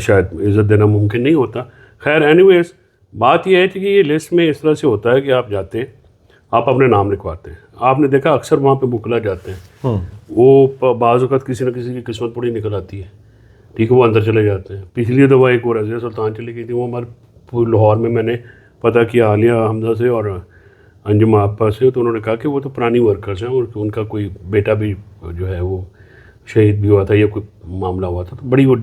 شاید عزت دینا ممکن نہیں ہوتا. خیر اینی ویز بات یہ ہے کہ یہ لسٹ میں اس طرح سے ہوتا ہے کہ آپ جاتے ہیں, آپ اپنے نام لکھواتے ہیں. آپ نے دیکھا اکثر وہاں پہ مکلا جاتے ہیں, وہ بعض اوقات کسی نہ کسی کی قسمت پوری نکل آتی ہے, ٹھیک ہے, وہ اندر چلے جاتے ہیں. پچھلی دفعہ ایک اور رضیہ سلطان چلی گئی تھی, وہ ہمارے لاہور میں نے پتہ کیا عالیہ حمزہ سے اور انجم آپا سے, تو انہوں نے کہا کہ وہ تو پرانی ورکرز ہیں اور ان کا کوئی بیٹا بھی جو ہے وہ شہید بھی ہوا تھا یا کوئی معاملہ ہوا تھا, تو بڑی وہ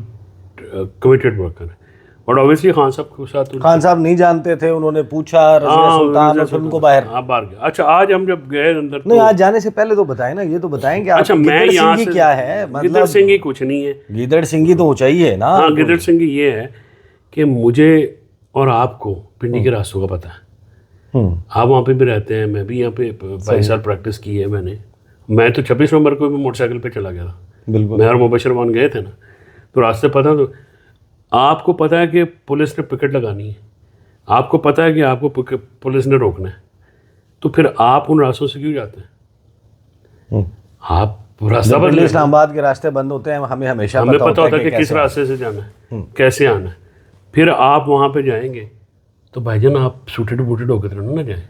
کمیٹیڈ ورکر ہے. اور اوبیسلی خان صاحب کے ساتھ خان صاحب نہیں جانتے تھے, انہوں نے پوچھا رضیہ سلطان اور پھر ان کو باہر باہر گیا. اچھا آج ہم جب گئے اندر, نہیں آج جانے سے پہلے تو بتائیں نا, یہ تو بتائیں کہ اچھا میں یہاں سے کیا ہے, گدڑ سنگھی کچھ نہیں ہے, گیدڑ سنگھی تو اونچائی ہے نا. ہاں گدڑ سنگھی یہ ہے کہ مجھے اور آپ کو پنڈی کے راستوں کا پتہ ہے. آپ وہاں پہ بھی رہتے ہیں, میں بھی یہاں پہ 22 سال پریکٹس کی ہے میں تو 26 نومبر کو بھی موٹر سائیکل پہ چلا گیا تھا. بالکل, میں اور مبشر مان گئے تھے نا, تو راستے پتہ, تو آپ کو پتہ ہے کہ پولیس نے پکٹ لگانی ہے, آپ کو پتہ ہے کہ آپ کو پولیس نے روکنا ہے, تو پھر آپ ان راستوں سے کیوں جاتے ہیں؟ آپ راستہ بدل, اسلام آباد کے راستے بند ہوتے ہیں, ہمیں ہمیشہ ہمیں پتہ ہوتا ہے کہ کس راستے سے جانا ہے, کیسے آنا ہے. پھر آپ وہاں پہ جائیں گے تو بھائی جان آپ سوٹیڈ بوٹیڈ ہو کے تو نہ جائیں,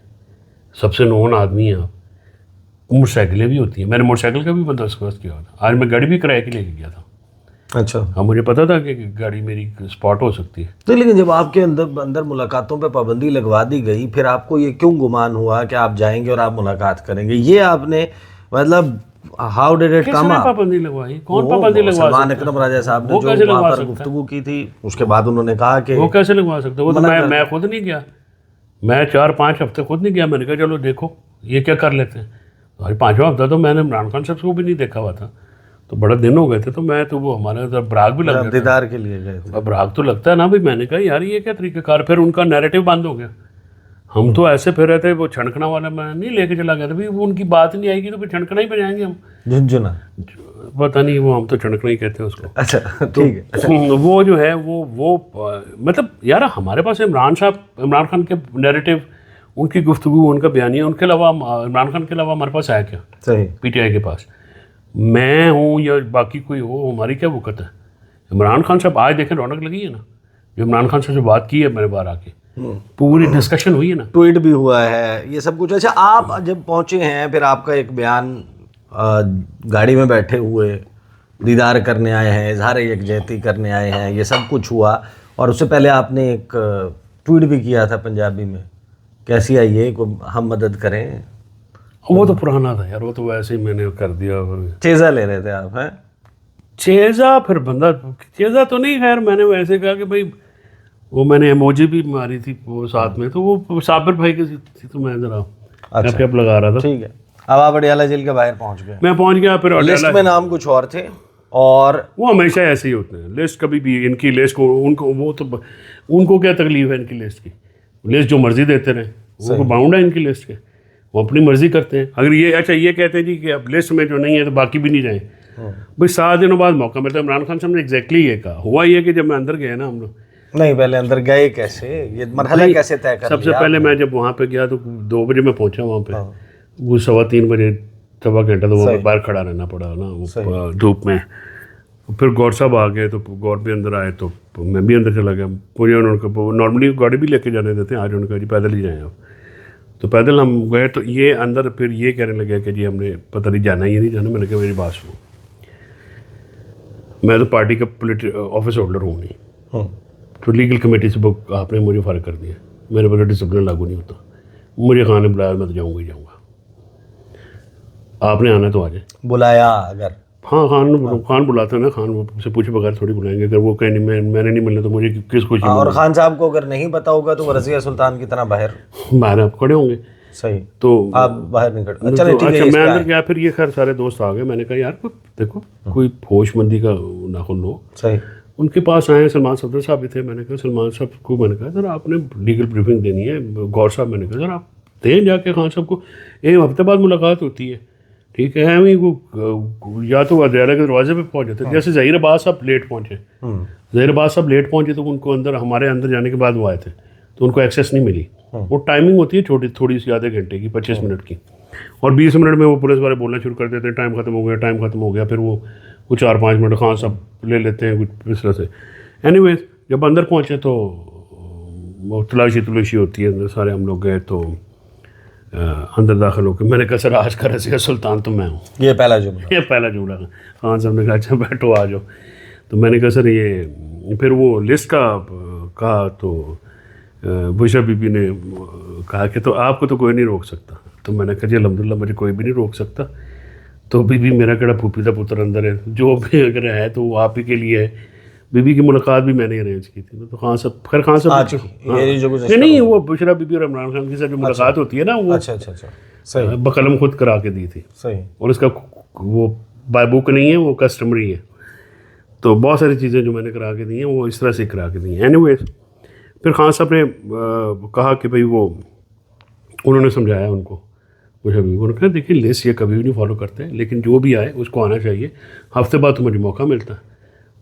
سب سے نون آدمی ہیں آپ. موٹر سائیکلیں بھی ہوتی ہیں, میں نے موٹر سائیکل کا بھی بندوبست کیا تھا. آج میں گاڑی بھی کرائے کے لے کے گیا تھا. اچھا, ہاں مجھے پتا تھا کہ گاڑی میری اسپاٹ ہو سکتی ہے. تو لیکن جب آپ کے اندر ملاقاتوں پہ پابندی لگوا دی گئی, پھر آپ کو یہ کیوں گمان ہوا کہ آپ جائیں گے اور آپ ملاقات کریں گے؟ یہ آپ نے مطلب ہاؤ ڈیڈ اٹ کم اپ؟ پابندی لگوائی, کون پابندی لگوا سکتا؟ سلمان اکرم راجہ صاحب نے جو وہاں پر گفتگو کی تھی, اس کے بعد انہوں نے کہا کہ وہ کیسے لگوا سکتا؟ وہ تو میں خود نہیں گیا, میں 4-5 ہفتے خود نہیں گیا. میں نے کہا چلو دیکھو یہ کیا کر لیتے ہیں. اور 5واں ہفتہ تو میں نے عمران خان صاحب کو بھی نہیں دیکھا ہوا تھا, تو بڑا دن ہو گئے تھے, تو میں تو وہ ہمارے براغ بھی لگ گیا, دیدار کے لیے گئے تھے. براغ تو لگتا ہے نا بھائی. میں نے کہا یار یہ کیا طریقہ کار, پھر ان کا نیریٹو بند ہو گیا. ہم تو ایسے پھر رہے تھے, وہ چھڑکنا والا میں نہیں لے کے چلا گیا تھا, وہ ان کی بات نہیں آئے گی تو پھر چھڑکنا ہی پہ جائیں گے ہم. جھنجھنا پتہ نہیں, وہ ہم تو چھڑکنا ہی کہتے ہیں اس کو. اچھا ٹھیک ہے. وہ جو ہے وہ مطلب یار ہمارے پاس عمران خان کے نیریٹو, ان کی گفتگو, ان کا بیانیہ, ان کے علاوہ عمران خان کے علاوہ ہمارے پاس آیا کیا؟ صحیح, پی ٹی آئی کے پاس میں ہوں یا باقی کوئی ہو, ہماری کیا وقت ہے؟ عمران خان صاحب آج دیکھیں رونق لگی ہے نا, جو عمران خان صاحب سے بات کی ہے میں نے باہر آ کے, پوری ڈسکشن ہوئی ہے نا, ٹویٹ بھی ہوا ہے, یہ سب کچھ. اچھا آپ جب پہنچے ہیں, پھر آپ کا ایک بیان, گاڑی میں بیٹھے ہوئے دیدار کرنے آئے ہیں, اظہار یکجہتی کرنے آئے ہیں, یہ سب کچھ ہوا, اور اس سے پہلے آپ نے ایک ٹویٹ بھی کیا تھا پنجابی میں, کیسی آئیے کو ہم مدد کریں. وہ تو پرانا تھا یار, وہ تو ویسے ہی میں نے کر دیا. چیزا لے رہے تھے آپ؟ ہیں چیزا, پھر بندہ چیزا تو نہیں, خیر میں نے ویسے کہا کہ بھائی وہ میں نے ایموجی بھی ماری تھی وہ ساتھ میں, تو وہ صابر بھائی کی تھی, تو میں ذرا اپ لگا رہا تھا. ٹھیک ہے. اب آپ اڈیالہ جیل کے باہر پہنچ گئے؟ میں پہنچ گیا. پھر لسٹ میں نام کچھ اور تھے, اور وہ ہمیشہ ایسے ہی ہوتے ہیں. لسٹ کبھی بھی ان کی لسٹ کو وہ تو ان کو کیا تکلیف ہے ان کی لسٹ کی, لسٹ جو مرضی دیتے رہیں, وہ باؤنڈ ہے ان کی لسٹ کے, وہ اپنی مرضی کرتے ہیں. اگر یہ اچھا یہ کہتے ہیں جی کہ اب لسٹ میں جو نہیں ہے تو باقی بھی نہیں جائیں, بھائی 7 دنوں بعد موقع ملتا ہے. عمران خان صاحب نے ایگزیکٹلی یہ کہا. ہوا یہ کہ جب میں اندر گیا نا, ہم لوگ نہیں پہلے اندر گئے کیسے, یہ مرحلہ کیسے طے کر؟ سب سے پہلے میں جب وہاں پہ گیا تو 2 بجے میں پہنچا وہاں پہ, وہ 3:15 بجے 1.25 گھنٹہ تو وہاں باہر کھڑا رہنا پڑا نا وہ دھوپ میں. پھر گور صاحب آ گئے, تو گور بھی اندر آئے, تو میں بھی اندر چلا گیا. مجھے انہوں نے نارملی گاڑی بھی لے کے جانے دیتے ہیں, آج انہوں نے کہا جی پیدل ہی جائیں آپ, تو پیدل ہم گئے. تو یہ اندر پھر یہ کہنے لگے کہ جی ہم نے پتہ نہیں جانا ہی نہیں جانا. میں نے کہا میری بات سنو, میں تو پارٹی کا آفس ہولڈر ہوں نہیں, تو لیگل کمیٹی سے آپ نے مجھے فارغ کر دیا, میرے پر ڈسپلن لاگو نہیں ہوتا. مجھے خان نے بلایا, میں تو جاؤں گا ہی جاؤں گا, آپ نے آنا تو آ جائے. بلایا اگر؟ ہاں خان بلاتا ہے نا, خان سے پوچھے بغیر تھوڑی بلائیں گے. اگر وہ کہیں نہیں میں نے نہیں ملنا تو مجھے کس خوشی. اور خان صاحب کو اگر نہیں پتا ہوگا تو وہ رضیہ سلطان کی طرح باہر آپ کھڑے ہوں گے. صحیح, تو آپ باہر نہیں کھڑے. اچھا میں اندر گیا, پھر یہ خیر سارے دوست آ گئے. میں نے کہا یار دیکھو کوئی ہوش مندی کا ناخن لو. صحیح. ان کے پاس آئے, سلمان صفدر صاحب بھی تھے. میں نے کہا سلمان صاحب کو میں نے کہا ذرا آپ نے لیگل بریفنگ دینی ہے. گور صاحب میں نے کہا ذرا آپ دیں جا کے خان صاحب کو, 1 ہفتے بعد ملاقات ہوتی ہے, ٹھیک ہے. یا تو اڈیالہ کے دروازے پہ پہنچ جاتے, جیسے ظہیر عباس صاحب لیٹ پہنچے. ظہیر عباس صاحب لیٹ پہنچے تو ان کو اندر, ہمارے اندر جانے کے بعد وہ آئے تھے, تو ان کو ایکسیس نہیں ملی. وہ ٹائمنگ ہوتی ہے تھوڑی سی, آدھے گھنٹے کی, 25 منٹ کی, اور 20 منٹ میں وہ پولیس والے بولنا شروع کر دیتے ہیں ٹائم ختم ہو گیا. پھر وہ 4-5 منٹ خان صاحب لے لیتے ہیں کچھ اس طرح سے. اینی ویز جب اندر پہنچے تو وہ تلاشی ہوتی ہے، اندر سارے ہم لوگ گئے تو اندر داخل ہو کے میں نے کہا سر آج کا رضیہ سلطان تو میں ہوں. یہ پہلا جملہ، یہ پہلا جملہ تھا. خان صاحب نے کہا اچھا بیٹھو آ جاؤ. تو میں نے کہا سر یہ پھر وہ لسٹ کا کہا تو بشرا بی بی نے کہا کہ تو آپ کو تو کوئی نہیں روک سکتا. تو میں نے کہا جی الحمدللہ مجھے کوئی بھی نہیں روک سکتا. تو بی بی میرا کہڑا پھوپھی کا پتر اندر ہے، جو بھی اگر ہے تو وہ آپ ہی کے لیے ہے. بی بی کی ملاقات بھی میں نے ارینج کی تھی. تو خان صاحب خیر خان صاحب نہیں وہ بشرا بی بی اور عمران خان کے ساتھ جو ملاقات ہوتی ہے نا وہ صحیح بقلم خود کرا کے دی تھی. صحیح. اور اس کا وہ بائی بک نہیں ہے، وہ کسٹمری ہے. تو بہت ساری چیزیں جو میں نے کرا کے دی ہیں وہ اس طرح سے کرا کے دی ہیں. اینی ویز پھر خان صاحب نے کہا کہ بھائی وہ انہوں نے سمجھایا ان کو مجھے بھی. انہوں نے کہا دیکھیے لسٹ یہ کبھی بھی نہیں فالو کرتے، لیکن جو بھی آئے اس کو آنا چاہیے. ہفتے بعد تو مجھے موقع ملتا ہے.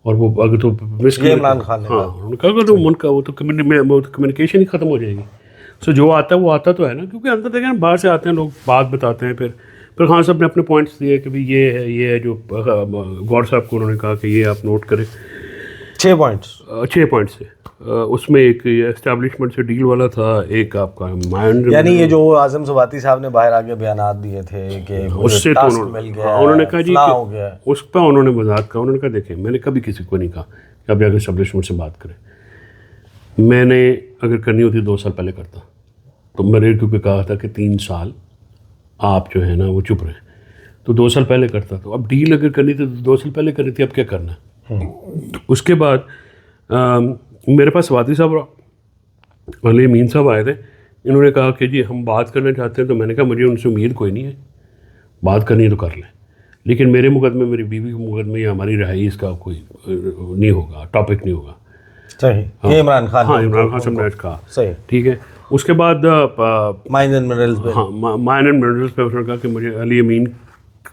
اور وہ اگر تو مس عمران خان نے ہاں انہوں نے کہا اگر ان کا وہ تو کمیونیکیشن ہی ختم ہو جائے گی. سو جو آتا ہے وہ آتا تو ہے نا، کیونکہ اندر دیکھیں باہر سے آتے ہیں لوگ بات بتاتے ہیں. پھر خان صاحب نے اپنے پوائنٹس دیے کہ بھائی یہ ہے جو گور صاحب کو انہوں نے کہا کہ یہ آپ نوٹ کریں. 6 پوائنٹس سے اس میں ایک اسٹیبلشمنٹ سے ڈیل والا تھا، ایک آپ کا مائنڈ یعنی یہ جو اعظم سواتی صاحب نے باہر آگے بیانات دیے تھے کہ اس سے تو انہوں نے کہا جی اس پہ انہوں نے وضاحت کہا. انہوں نے کہا دیکھیں میں نے کبھی کسی کو نہیں کہا کہ آپ جا کے اسٹیبلشمنٹ سے بات کریں. میں نے اگر کرنی ہوتی 2 سال پہلے کرتا. تو میں نے کیونکہ کہا تھا کہ 3 سال آپ جو ہے نا وہ چپ رہیں، تو 2 سال پہلے کرتا. تو اب ڈیل اگر کرنی تھی تو 2 سال پہلے کرنی تھی، اب کیا کرنا ہے. اس کے بعد میرے پاس سواتی صاحب اور علی امین صاحب آئے تھے. انہوں نے کہا کہ جی ہم بات کرنا چاہتے ہیں. تو میں نے کہا مجھے ان سے امید کوئی نہیں ہے، بات کرنی ہے تو کر لیں، لیکن میرے مقدمے میری بیوی کے مقدمے یا ہماری رہائی اس کا کوئی نہیں ہوگا، ٹاپک نہیں ہوگا. صحیح. یہ عمران خان صاحب نے کہا صحیح ٹھیک ہے. اس کے بعد مائن اینڈ منرلز پہ مائن اینڈ منرلز پہ اس نے کہا کہ مجھے علی امین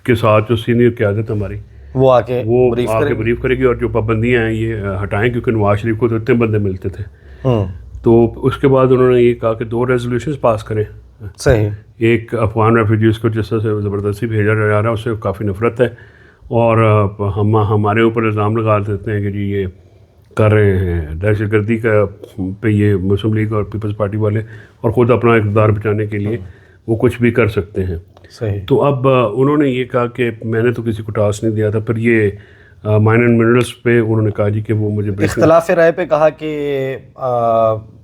کے ساتھ جو سینئر قیادت ہماری وہ آ کے بریف کرے گی اور جو پابندیاں ہیں یہ ہٹائیں، کیونکہ نواز شریف کو تو اتنے بندے ملتے تھے. تو اس کے بعد انہوں نے یہ کہا کہ 2 ریزولوشنز پاس کریں. صحیح. ایک افغان ریفیوجیز کو جس طرح سے زبردستی بھیجا جا رہا ہے اس سے کافی نفرت ہے، اور ہمارے اوپر الزام لگا دیتے ہیں کہ جی یہ کر رہے ہیں دہشت گردی کا پہ یہ مسلم لیگ اور پیپلز پارٹی والے، اور خود اپنا اقتدار بچانے کے لیے وہ کچھ بھی کر سکتے ہیں. صحیح. تو اب انہوں نے یہ کہا کہ میں نے تو کسی کو ٹاسک نہیں دیا تھا. پھر یہ مائن اینڈ منرلس پہ انہوں نے کہا جی کہ وہ مجھے اختلاف رائے پہ کہا کہ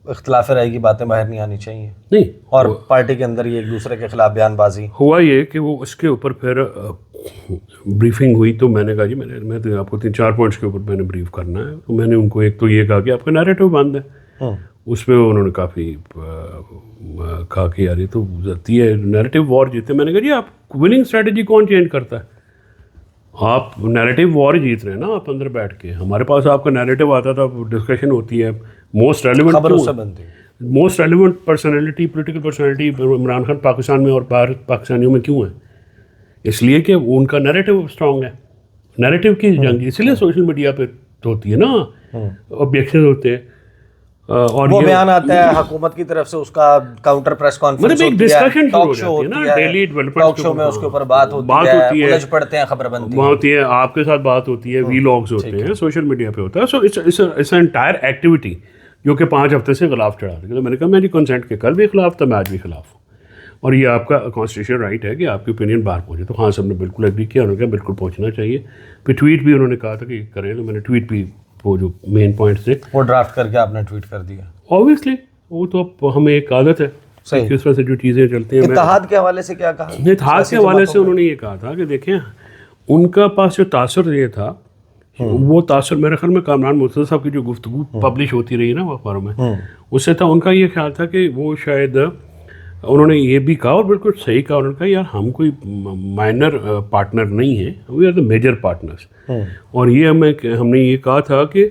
اختلاف رائے کی باتیں باہر نہیں آنی چاہیے نہیں، اور پارٹی کے اندر یہ ایک دوسرے کے خلاف بیان بازی ہوا. یہ کہ وہ اس کے اوپر پھر بریفنگ ہوئی. تو میں نے کہا جی میں تو آپ کو 3-4 پوائنٹس کے اوپر میں نے بریف کرنا ہے. تو میں نے ان کو ایک تو یہ کہا کہ آپ کا نیریٹو بند ہے. اس میں انہوں نے کافی کہا کہ یار یہ تو ذاتی ہے، نیریٹو وار جیتے. میں نے کہا جی آپ وننگ اسٹریٹجی کون چینج کرتا ہے؟ آپ نیریٹو وار جیت رہے ہیں نا آپ اندر بیٹھ کے. ہمارے پاس آپ کا نیریٹو آتا تھا، ڈسکشن ہوتی ہے. Most relevant personality political personality Imran Khan Pakistan میں اور بھارت پاکستانیوں میں کیوں ہے؟ اس لیے کہ ان کا نیریٹو اسٹرانگ ہے. نیریٹو کی جنگ اس لیے سوشل میڈیا پہ ہوتی ہے نا، آبجیکشن ہوتے ہیں اور وہ بیان آتا ہے حکومت کی طرف سے، اس کا کاؤنٹر پریس کانفرنس ہوتی ہے، ٹاک شو ہوتی ہے، ڈیلی ڈیولپمنٹ شو میں اس کے اوپر بات ہوتی ہے، الجھ پڑتے ہیں، خبر بنتی ہوتی ہے، آپ کے ساتھ بات ہوتی ہے، وی لاگز ہوتے ہیں، سوشل میڈیا پہ ہوتا ہے. So it's an entire activity جو کہ 5 ہفتے سے خلاف چڑھا رہی ہے. میں نے کہا میں جی کنسنٹ کے کل بھی خلاف تھا، میں آج بھی خلاف ہوں، اور یہ آپ کا کانسٹیٹیوشن رائٹ ہے کہ آپ کی اوپینین باہر پہنچے. تو خان صاحب نے بالکل ایگری کیا. انہوں نے کہا بالکل پہنچنا چاہیے. پھر ٹویٹ بھی انہوں نے کہا تھا کہ کریں. تو میں نے ٹویٹ بھی وہ جو مین پوائنٹس تھے وہ ڈرافٹ کر کے آپ نے ٹویٹ کر دیا. اوبویسلی وہ تو اب ہمیں ایک عادت ہے کس طرح سے جو چیزیں چلتی ہیں. اتحاد کے حوالے سے کیا کہا؟ اتحاد کے حوالے سے انہوں نے یہ کہا تھا کہ دیکھیں ان کا پاس جو تاثر یہ تھا وہ تاثر میرے خیال میں کامران مرتضیٰ صاحب کی جو گفتگو پبلش ہوتی رہی نا اخباروں میں اس سے تھا. ان کا یہ خیال تھا کہ وہ شاید انہوں نے یہ بھی کہا اور بالکل صحیح کہا. انہوں نے کہا یار ہم کوئی مائنر پارٹنر نہیں ہیں، we are the major partners. اور یہ ہم نے یہ کہا تھا کہ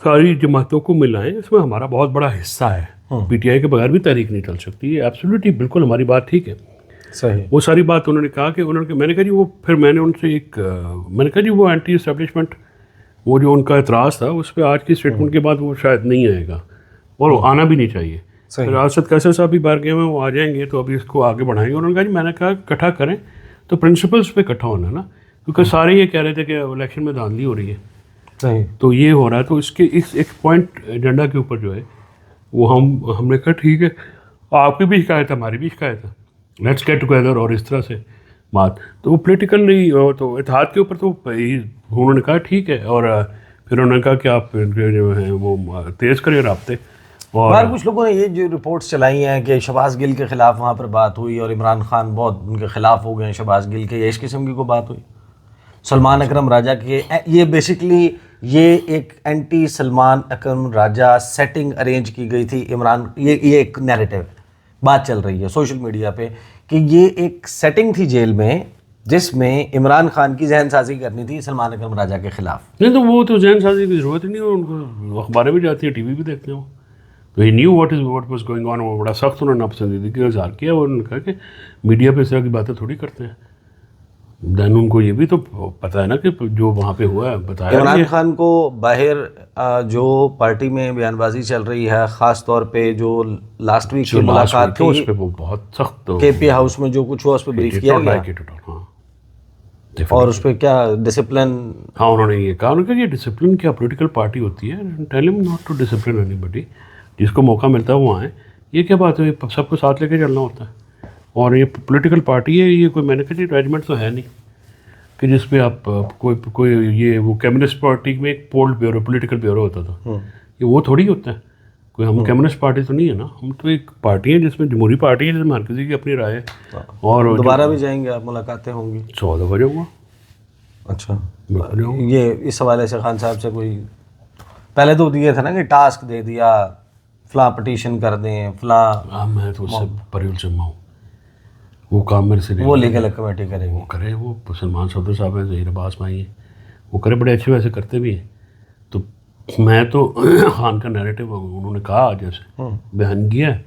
ساری جماعتوں کو ملائیں، اس میں ہمارا بہت بڑا حصہ ہے. پی ٹی آئی کے بغیر بھی تحریک نہیں چل سکتی. یہ ایبسلیوٹلی بالکل ہماری بات ٹھیک ہے. صحیح. وہ ساری بات انہوں نے کہا کہ میں نے کہا جی وہ پھر میں نے ان سے میں نے کہا جی وہ اینٹی اسٹیبلشمنٹ وہ جو ان کا اعتراض تھا اس پہ آج کی اسٹیٹمنٹ کے بعد وہ شاید نہیں آئے گا اور وہ آنا بھی نہیں چاہیے. ریاست کیسے صاحب بھی باہر گئے ہیں وہ آ جائیں گے تو ابھی اس کو آگے بڑھائیں گے. انہوں نے کہا جی میں نے کہا اکٹھا کریں تو پرنسپلس پہ اکٹھا ہونا نا، کیونکہ سارے یہ کہہ رہے تھے کہ الیکشن میں دھاندلی ہو رہی ہے. صحیح. تو یہ ہو رہا ہے. تو اس کے اس ایک پوائنٹ ایجنڈا کے اوپر جو ہے وہ ہم نے کہا ٹھیک ہے, آپ کی بھی شکایت ہے, ہماری بھی شکایت ہے, لیٹس گیٹ ٹوگیدر, اور اس طرح سے بات. تو وہ پولیٹیکل نہیں, تو اتحاد کے اوپر تو انہوں نے کہا ٹھیک ہے, اور پھر انہوں نے کہا کہ آپ جو ہیں وہ تیز کریں رابطے. اور کچھ لوگوں نے یہ جو رپورٹس چلائی ہیں کہ شہباز گل کے خلاف وہاں پر بات ہوئی اور عمران خان بہت ان کے خلاف ہو گئے ہیں شہباز گل کے, اس قسم کی کوئی بات ہوئی سلمان اکرم راجہ کے, یہ بیسکلی یہ ایک اینٹی سلمان اکرم راجہ سیٹنگ ارینج کی گئی تھی عمران, یہ ایک نیریٹو ہے, بات چل رہی ہے سوشل میڈیا پہ کہ یہ ایک سیٹنگ تھی جیل میں جس میں عمران خان کی ذہن سازی کرنی تھی سلمان اکرم راجہ کے خلاف. نہیں تو وہ تو ذہن سازی کی ضرورت ہی نہیں, ان کو اخباریں بھی جاتی ہیں, ٹی وی بھی دیکھتے ہیں. تو he knew what was going on. وہ بڑا سخت انہوں نے ناپسندیدگی کا اظہار کیا, اور انہوں نے کہا کہ میڈیا پہ اس طرح کی باتیں تھوڑی کرتے ہیں. دین ان کو یہ بھی تو پتہ ہے نا کہ جو وہاں پہ ہوا ہے بتایا. عمران خان کو باہر جو پارٹی میں بیان بازی چل رہی ہے, خاص طور پہ جو لاسٹ ویک کی ملاقات تھی اس پہ وہ بہت سخت کے پی ہاؤس میں جو کچھ ہوا اس پہ بریف کیا گیا, اور اس پہ کیا ڈسپلن. ہاں انہوں نے یہ کہا, انہوں نے کہا یہ ڈسپلن کیا پولیٹیکل پارٹی ہوتی ہے, tell him not to discipline anybody, جس کو موقع ملتا ہے وہ آئیں. یہ کیا بات ہے, سب کو ساتھ لے کے چلنا ہوتا ہے, اور یہ پولیٹیکل پارٹی ہے. یہ کوئی میں نے کہا جی ریجمنٹ تو ہے نہیں کہ جس پہ آپ کوئی یہ وہ کمیونسٹ پارٹی میں ایک پولٹ بیورو پولیٹیکل بیورو ہوتا تھا, یہ وہ تھوڑی ہوتا ہے کوئی. ہم کمیونسٹ پارٹی تو نہیں ہے نا, ہم تو ایک پارٹی ہے جس میں جمہوری پارٹی ہے جس میں ہر کسی کی اپنی رائے ہے. اور دوبارہ بھی جائیں گے آپ, ملاقاتیں ہوں گی 100 دفعہ ہوا. اچھا, یہ اس حوالے سے خان صاحب سے کوئی پہلے تو یہ تھا نا کہ ٹاسک دے دیا فلاں پٹیشن کر دیں فلاں, میں تو اس سے پری الجما ہوں, وہ کام میرے سے وہ لیگل کمیٹی کرے گی, وہ کرے. وہ سلمان صدر صاحب ہیں, ظہیر عباس بھائی ہیں, وہ کرے, بڑے اچھے ویسے کرتے بھی ہیں. تو میں تو خان کا نیریٹو انہوں نے کہا جیسے بیان کیا ہے.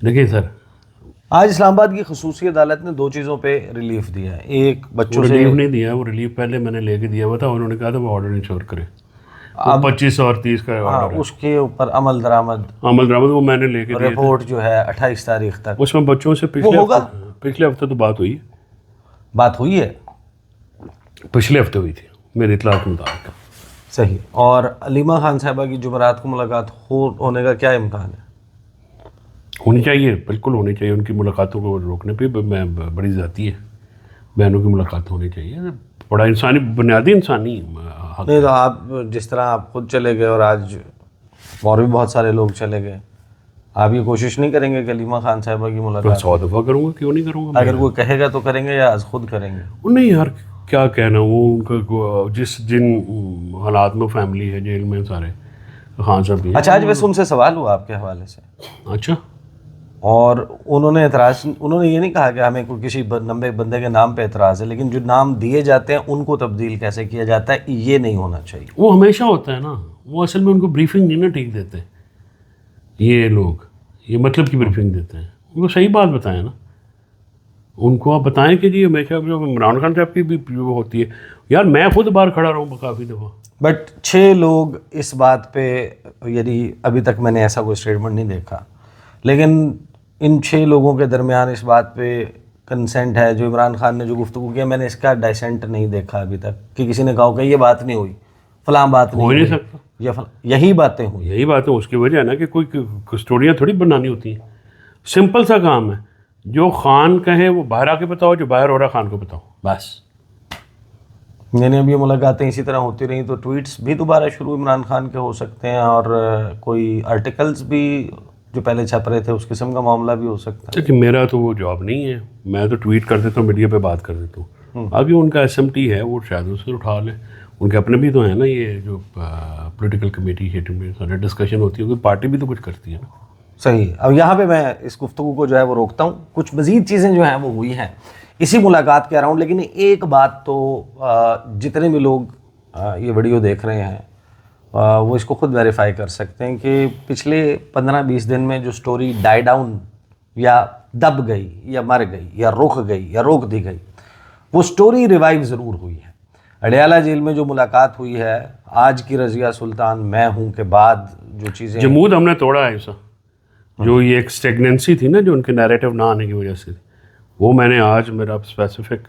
دیکھیے سر, آج اسلام آباد کی خصوصی عدالت نے 2 چیزوں پہ ریلیف دیا ہے. ایک بچوں سے ریلیف نہیں دیا, وہ ریلیف پہلے میں نے لے کے دیا ہوا تھا, انہوں نے کہا تھا وہ آرڈر انشور کرے. 25 اور 30 کا آرڈر ہے, اس کے اوپر عمل درآمد وہ میں نے لے کے دیا. رپورٹ جو ہے 28 تاریخ تک, اس میں بچوں سے پچھلے ہفتے تو بات ہوئی ہے, پچھلے ہفتے ہوئی تھی میری اطلاع کے مطابق. صحیح. اور علیمہ خان صاحبہ کی جمعرات کو ملاقات ہونے کا کیا امکان ہے؟ ہونی چاہیے, بالکل ہونی چاہیے. ان کی ملاقاتوں کو روکنے پہ میں بڑی ذاتی ہے, بہنوں کی ملاقات ہونی چاہیے. بڑا انسانی, بنیادی انسانی حق. نہیں تو آپ جس طرح آپ خود چلے گئے اور آج اور بھی بہت سارے لوگ چلے گئے, آپ یہ کوشش نہیں کریں گے کہ علیمہ خان صاحبہ کی ملاقات؟ 100 دفعہ کروں گا, کیوں نہیں کروں گا. اگر کوئی کہے گا تو کریں گے یا خود کریں گے؟ وہ نہیں یار, کیا کہنا, وہ ان کا جن حالات میں فیملی ہے جیل میں سارے خان صاحب بھی. اچھا, آج بس ان سے سوال ہوا آپ کے حوالے سے. اچھا, اور انہوں نے یہ نہیں کہا کہ ہمیں کوئی کسی بندے کے نام پہ اعتراض ہے, لیکن جو نام دیے جاتے ہیں ان کو تبدیل کیسے کیا جاتا ہے, یہ نہیں ہونا چاہیے. وہ ہمیشہ ہوتا ہے نا, وہ اصل میں ان کو بریفنگ نہیں نا ٹھیک دیتے یہ لوگ, یہ مطلب کی بریفنگ دیتے ہیں. ان کو صحیح بات بتائیں نا, ان کو آپ بتائیں کہ جی ہمیشہ جو عمران خان صاحب کی بھی جو ہوتی ہے, یار میں خود باہر کھڑا رہا ہوں کافی دفعہ. بٹ 6 لوگ اس بات پہ, یعنی ابھی تک میں نے ایسا کوئی اسٹیٹمنٹ نہیں دیکھا, لیکن ان 6 لوگوں کے درمیان اس بات پہ کنسنٹ ہے. جو عمران خان نے جو گفتگو کیا, میں نے اس کا ڈائسنٹ نہیں دیکھا ابھی تک کہ کسی نے کہا کہ یہ بات نہیں ہوئی, فلاں بات نہیں ہوئی, سکتا. یہی باتیں ہوئی. یہی بات ہے, اس کی وجہ ہے نا کہ کوئی اسٹوریاں تھوڑی بنانی ہوتی ہیں. سمپل سا کام ہے, جو خان کہے وہ باہر آ کے بتاؤ, جو باہر ہو رہا خان کو بتاؤ, بس. یعنی اب یہ ملاقاتیں اسی طرح ہوتی رہیں تو ٹویٹس بھی دوبارہ شروع عمران خان کے ہو سکتے ہیں, اور کوئی آرٹیکلز بھی جو پہلے چھپ رہے تھے اس قسم کا معاملہ بھی ہو سکتا ہے. لیکن میرا تو وہ جاب نہیں ہے, میں تو ٹویٹ کر دیتا ہوں, میڈیا پہ بات کر دیتا ہوں. ابھی ان کا SMT ہے, وہ شاید اس سے اٹھا لیں. ان کے اپنے بھی تو ہیں نا, یہ جو پولیٹیکل کمیٹی میں سارے ڈسکشن ہوتی ہے, کوئی پارٹی بھی تو کچھ کرتی ہے نا. صحیح. اب یہاں پہ میں اس گفتگو کو جو ہے وہ روکتا ہوں. کچھ مزید چیزیں جو ہیں وہ ہوئی ہیں اسی ملاقات کے اراؤنڈ, لیکن ایک بات تو جتنے بھی لوگ یہ ویڈیو دیکھ رہے ہیں وہ اس کو خود ویریفائی کر سکتے ہیں کہ پچھلے 15-20 دن میں جو سٹوری ڈائی ڈاؤن یا دب گئی یا مر گئی یا رک گئی یا روک دی گئی, وہ سٹوری ریوائیو ضرور ہوئی ہے. اڈیالہ جیل میں جو ملاقات ہوئی ہے آج کی رضیہ سلطان میں ہوں کے بعد, جو چیزیں جمود ہم نے توڑا ہے ایسا, جو یہ ایک اسٹیگننسی تھی نا جو ان کے نیریٹو نہ آنے کی وجہ سے, وہ میں نے آج میرا اسپیسیفک